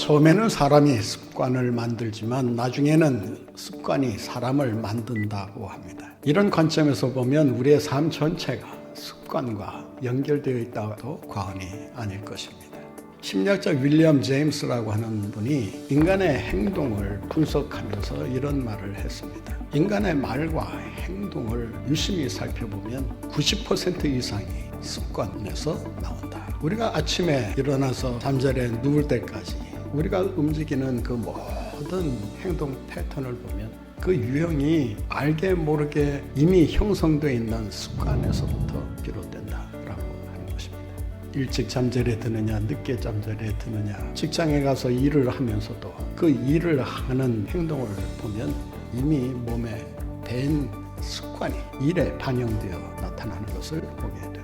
처음에는 사람이 습관을 만들지만 나중에는 습관이 사람을 만든다고 합니다. 이런 관점에서 보면 우리의 삶 전체가 습관과 연결되어 있다고 과언이 아닐 것입니다. 심리학자 윌리엄 제임스라고 하는 분이 인간의 행동을 분석하면서 이런 말을 했습니다. 인간의 말과 행동을 유심히 살펴보면 90% 이상이 습관에서 나온다. 우리가 아침에 일어나서 잠자리에 누울 때까지 우리가 움직이는 그 모든 행동 패턴을 보면 그 유형이 알게 모르게 이미 형성되어 있는 습관에서부터 비롯된다라고 하는 것입니다. 일찍 잠자리에 드느냐 늦게 잠자리에 드느냐 직장에 가서 일을 하면서도 그 일을 하는 행동을 보면 이미 몸에 밴 습관이 일에 반영되어 나타나는 것을 보게 됩니다.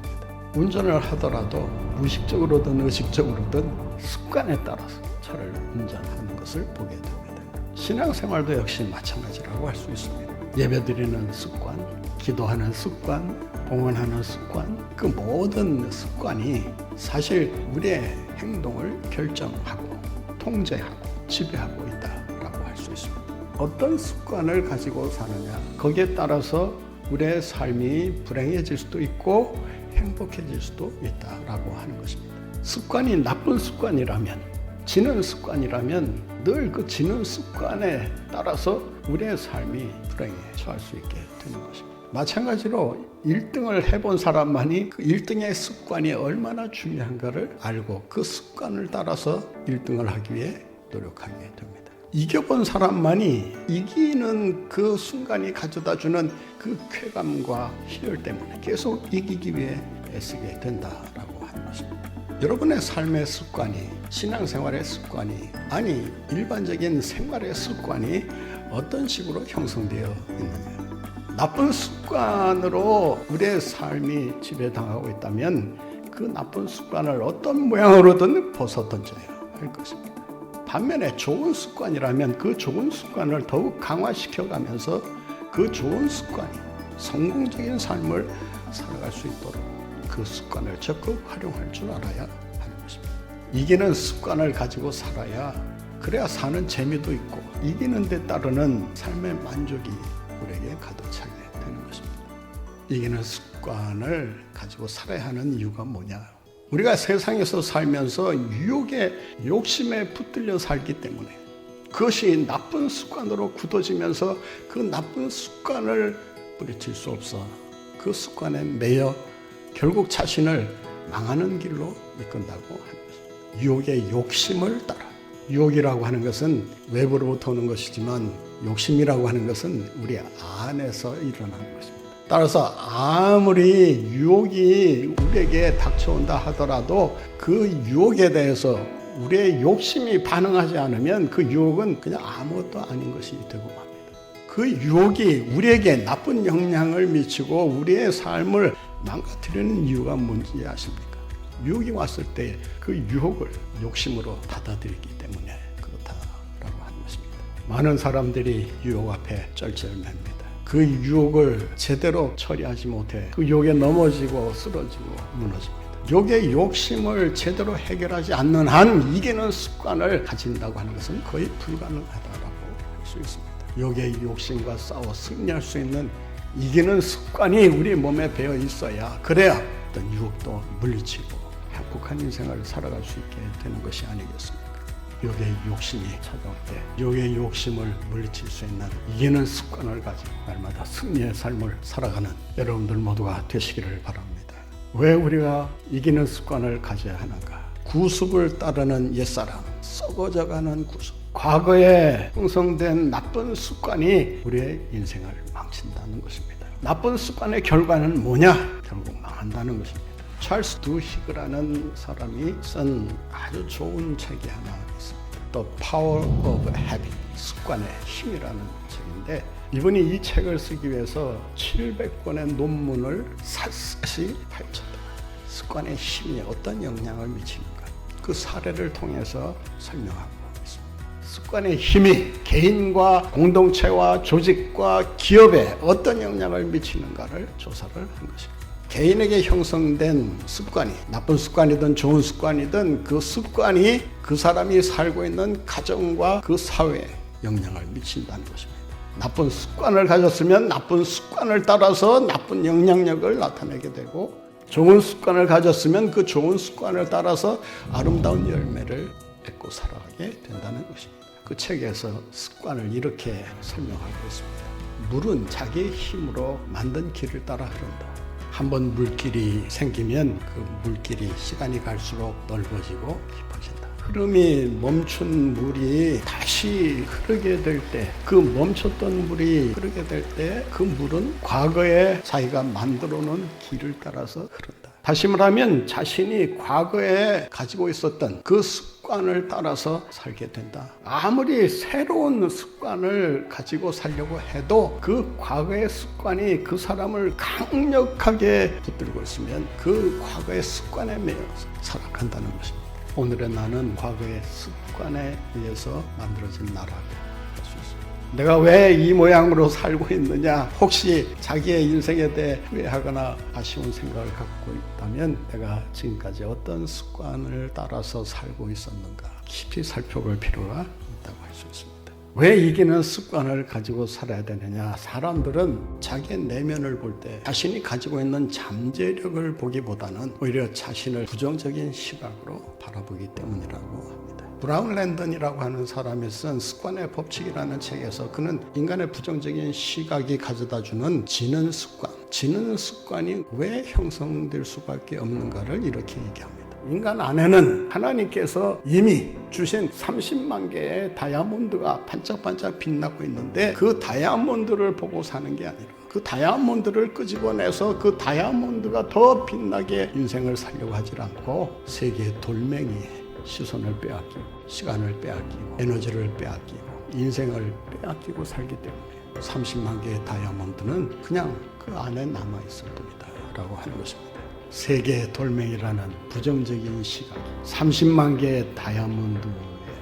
운전을 하더라도 무의식적으로든 의식적으로든 습관에 따라서 차를 운전하는 것을 보게 됩니다. 신앙생활도 역시 마찬가지라고 할 수 있습니다. 예배드리는 습관, 기도하는 습관, 봉헌하는 습관, 그 모든 습관이 사실 우리의 행동을 결정하고 통제하고 지배하고 있다라고 할 수 있습니다. 어떤 습관을 가지고 사느냐, 거기에 따라서 우리의 삶이 불행해질 수도 있고 행복해질 수도 있다라고 하는 것입니다. 습관이 나쁜 습관이라면, 지는 습관이라면 늘 그 지는 습관에 따라서 우리의 삶이 불행에 처할 수 있게 되는 것입니다. 마찬가지로 1등을 해본 사람만이 그 1등의 습관이 얼마나 중요한가를 알고 그 습관을 따라서 1등을 하기 위해 노력하게 됩니다. 이겨본 사람만이 이기는 그 순간이 가져다주는 그 쾌감과 희열 때문에 계속 이기기 위해 애쓰게 된다라고 하는 것입니다. 여러분의 삶의 습관이, 신앙생활의 습관이, 아니 일반적인 생활의 습관이 어떤 식으로 형성되어 있느냐. 나쁜 습관으로 우리의 삶이 지배당하고 있다면 그 나쁜 습관을 어떤 모양으로든 벗어 던져야 할 것입니다. 반면에 좋은 습관이라면 그 좋은 습관을 더욱 강화시켜가면서 그 좋은 습관이 성공적인 삶을 살아갈 수 있도록 그 습관을 적극 활용할 줄 알아야 하는 것입니다. 이기는 습관을 가지고 살아야 그래야 사는 재미도 있고 이기는 데 따르는 삶의 만족이 우리에게 가득 차게 되는 것입니다. 이기는 습관을 가지고 살아야 하는 이유가 뭐냐? 우리가 세상에서 살면서 유혹의 욕심에 붙들려 살기 때문에 그것이 나쁜 습관으로 굳어지면서 그 나쁜 습관을 뿌리칠 수 없어 그 습관에 매여 결국 자신을 망하는 길로 이끈다고 하는 것입니다. 유혹의 욕심을 따라. 유혹이라고 하는 것은 외부로부터 오는 것이지만 욕심이라고 하는 것은 우리 안에서 일어나는 것입니다. 따라서 아무리 유혹이 우리에게 닥쳐온다 하더라도 그 유혹에 대해서 우리의 욕심이 반응하지 않으면 그 유혹은 그냥 아무것도 아닌 것이 되고 맙니다. 그 유혹이 우리에게 나쁜 영향을 미치고 우리의 삶을 망가뜨리는 이유가 뭔지 아십니까? 유혹이 왔을 때 그 유혹을 욕심으로 받아들이기 때문에 그렇다라고 하는 것입니다. 많은 사람들이 유혹 앞에 쩔쩔맵니다. 그 유혹을 제대로 처리하지 못해 그 유혹에 넘어지고 쓰러지고 무너집니다. 유혹의 욕심을 제대로 해결하지 않는 한 이기는 습관을 가진다고 하는 것은 거의 불가능하다라고 할 수 있습니다. 유혹의 욕심과 싸워 승리할 수 있는 이기는 습관이 우리 몸에 배어 있어야 그래야 어떤 유혹도 물리치고 행복한 인생을 살아갈 수 있게 되는 것이 아니겠습니까? 유혹의 욕심이 찾아올 때 유혹의 욕심을 물리칠 수 있는 이기는 습관을 가지고 날마다 승리의 삶을 살아가는 여러분들 모두가 되시기를 바랍니다. 왜 우리가 이기는 습관을 가져야 하는가? 구습을 따르는 옛사람, 썩어져가는 구습, 과거에 형성된 나쁜 습관이 우리의 인생을 망친다는 것입니다. 나쁜 습관의 결과는 뭐냐? 결국 망한다는 것입니다. 찰스 두히그라는 사람이 쓴 아주 좋은 책이 하나 있습니다. The Power of Habit, 습관의 힘이라는 책인데 이분이 이 책을 쓰기 위해서 700권의 논문을 샅샅이 파헤쳤다. 습관의 힘이 어떤 영향을 미치는가 그 사례를 통해서 설명하고 있습니다. 습관의 힘이 개인과 공동체와 조직과 기업에 어떤 영향을 미치는가를 조사를 한 것입니다. 개인에게 형성된 습관이 나쁜 습관이든 좋은 습관이든 그 습관이 그 사람이 살고 있는 가정과 그 사회에 영향을 미친다는 것입니다. 나쁜 습관을 가졌으면 나쁜 습관을 따라서 나쁜 영향력을 나타내게 되고, 좋은 습관을 가졌으면 그 좋은 습관을 따라서 아름다운 열매를 맺고 살아가게 된다는 것입니다. 그 책에서 습관을 이렇게 설명하고 있습니다. 물은 자기의 힘으로 만든 길을 따라 흐른다. 한번 물길이 생기면 그 물길이 시간이 갈수록 넓어지고 깊어진다. 흐름이 멈춘 물이 다시 흐르게 될 때, 그 멈췄던 물이 흐르게 될 때 그 물은 과거에 자기가 만들어 놓은 길을 따라서 흐른다. 다시 말하면 자신이 과거에 가지고 있었던 그 습관을 따라서 살게 된다. 아무리 새로운 습관을 가지고 살려고 해도 그 과거의 습관이 그 사람을 강력하게 붙들고 있으면 그 과거의 습관에 매여서 살아간다는 것입니다. 오늘의 나는 과거의 습관에 의해서 만들어진 나라고 할 수 있습니다. 내가 왜 이 모양으로 살고 있느냐, 혹시 자기의 인생에 대해 후회하거나 아쉬운 생각을 갖고 있다면 내가 지금까지 어떤 습관을 따라서 살고 있었는가 깊이 살펴볼 필요가 있다고 할 수 있습니다. 왜 이기는 습관을 가지고 살아야 되느냐? 사람들은 자기의 내면을 볼 때 자신이 가지고 있는 잠재력을 보기보다는 오히려 자신을 부정적인 시각으로 바라보기 때문이라고 합니다. 브라운 랜던이라고 하는 사람이 쓴 습관의 법칙이라는 책에서 그는 인간의 부정적인 시각이 가져다주는 지는 습관이 왜 형성될 수밖에 없는가를 이렇게 얘기합니다. 인간 안에는 하나님께서 이미 주신 30만 개의 다이아몬드가 반짝반짝 빛나고 있는데, 그 다이아몬드를 보고 사는 게 아니라 그 다이아몬드를 끄집어내서 그 다이아몬드가 더 빛나게 인생을 살려고 하지 않고 세계의 돌멩이에 시선을 빼앗기고 시간을 빼앗기고 에너지를 빼앗기고 인생을 빼앗기고 살기 때문에 30만 개의 다이아몬드는 그냥 그 안에 남아있을 뿐이다 라고 하는 것입니다. 세계의 돌멩이라는 부정적인 시각이 30만 개의 다이아몬드의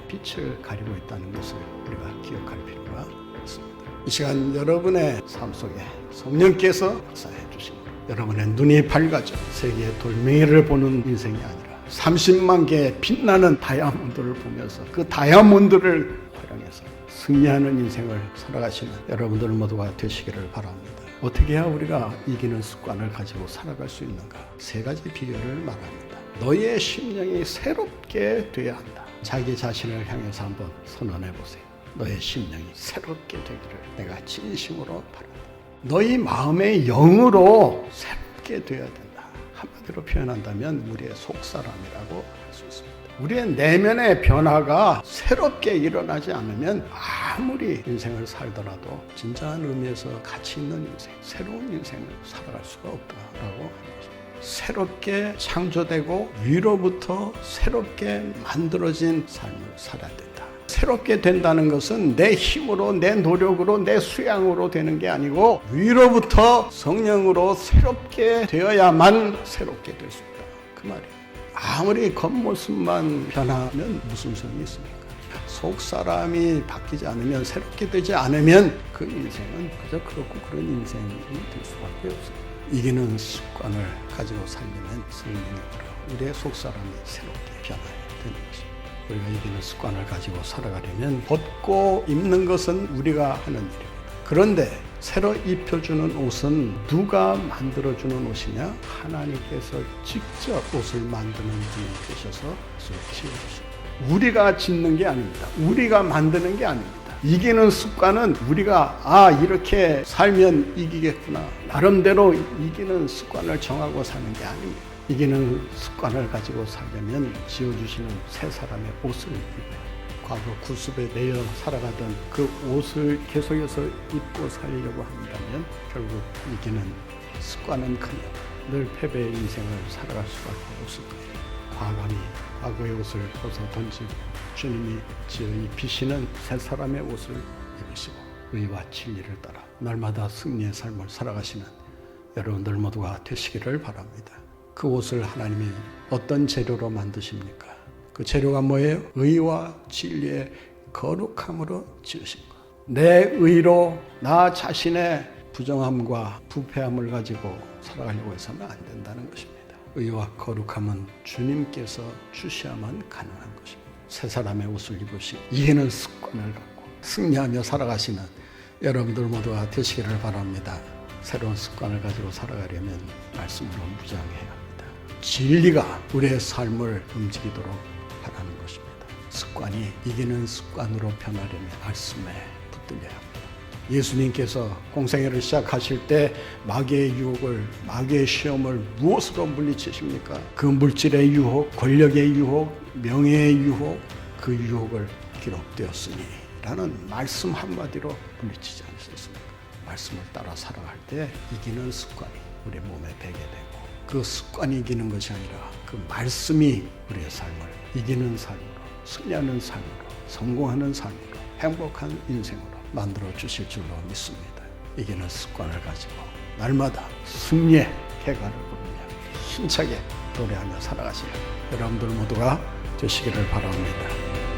빛을 가리고 있다는 것을 우리가 기억할 필요가 있습니다. 이 시간 여러분의 삶 속에 성령께서 역사해 주시고 여러분의 눈이 밝아져 세계의 돌멩이를 보는 인생이 아니라 30만 개의 빛나는 다이아몬드를 보면서 그 다이아몬드를 활용해서 승리하는 인생을 살아가시는 여러분들 모두가 되시기를 바랍니다. 어떻게 해야 우리가 이기는 습관을 가지고 살아갈 수 있는가? 세 가지 비결을 말합니다. 너의 심령이 새롭게 되어야 한다. 자기 자신을 향해서 한번 선언해 보세요. 너의 심령이 새롭게 되기를 내가 진심으로 바란다. 너희 마음의 영으로 새롭게 되어야 된다. 한마디로 표현한다면 우리의 속사람이라고 할 수 있습니다. 우리의 내면의 변화가 새롭게 일어나지 않으면 아무리 인생을 살더라도 진정한 의미에서 가치 있는 인생, 새로운 인생을 살아갈 수가 없다라고 하는 것입니다. 새롭게 창조되고 위로부터 새롭게 만들어진 삶을 살아야 된다. 새롭게 된다는 것은 내 힘으로, 내 노력으로, 내 수양으로 되는 게 아니고 위로부터 성령으로 새롭게 되어야만 새롭게 될 수 있다. 그 말이에요. 아무리 겉모습만 변하면 무슨 소용이 있습니까? 속 사람이 바뀌지 않으면, 새롭게 되지 않으면 그 인생은 그저 그렇고 그런 인생이 될 수밖에 없어요. 이기는 습관을 가지고 살려면 성령으로 우리의 속 사람이 새롭게 변화해야 되는 것입니다. 우리가 이기는 습관을 가지고 살아가려면 벗고 입는 것은 우리가 하는 일입니다. 그런데 새로 입혀주는 옷은 누가 만들어주는 옷이냐? 하나님께서 직접 옷을 만드는 분이 계셔서 옷을 지어주십니다. 우리가 짓는 게 아닙니다. 우리가 만드는 게 아닙니다. 이기는 습관은 우리가 이렇게 살면 이기겠구나, 나름대로 이기는 습관을 정하고 사는 게 아닙니다. 이기는 습관을 가지고 살려면 지어주시는 새 사람의 옷을 입어요. 과거 구습에 매여 살아가던 그 옷을 계속해서 입고 살려고 한다면 결국 이기는 습관은커녕 늘 패배의 인생을 살아갈 수밖에 없을 거예요. 과거의 옷을 벗어 던지고 주님이 지어 입히시는 새 사람의 옷을 입으시고 의와 진리를 따라 날마다 승리의 삶을 살아가시는 여러분들 모두가 되시기를 바랍니다. 그 옷을 하나님이 어떤 재료로 만드십니까? 그 재료가 뭐예요? 의와 진리의 거룩함으로 지으신 것. 내 의로 나 자신의 부정함과 부패함을 가지고 살아가려고 해서는 안 된다는 것입니다. 의와 거룩함은 주님께서 주셔야만 가능한 것입니다. 새 사람의 옷을 입으시고 이기는 습관을 갖고 승리하며 살아가시는 여러분들 모두가 되시기를 바랍니다. 새로운 습관을 가지고 살아가려면 말씀으로 무장해야 합니다. 진리가 우리의 삶을 움직이도록 하라는 것입니다. 습관이 이기는 습관으로 변하려면 말씀에 붙들려야 합니다. 예수님께서 공생애를 시작하실 때 마귀의 유혹을, 마귀의 시험을 무엇으로 물리치십니까? 그 물질의 유혹, 권력의 유혹, 명예의 유혹, 그 유혹을 기록되었으니 라는 말씀 한마디로 물리치지 않으셨습니까? 말씀을 따라 살아갈 때 이기는 습관이 우리 몸에 배게 되고 그 습관이 이기는 것이 아니라 그 말씀이 우리의 삶을 이기는 삶으로, 승리하는 삶으로, 성공하는 삶으로, 행복한 인생으로 만들어 주실 줄로 믿습니다. 이기는 습관을 가지고 날마다 승리의 개가를 부르며 힘차게 노래하며 살아가시는 여러분들 모두가 되시기를 바랍니다.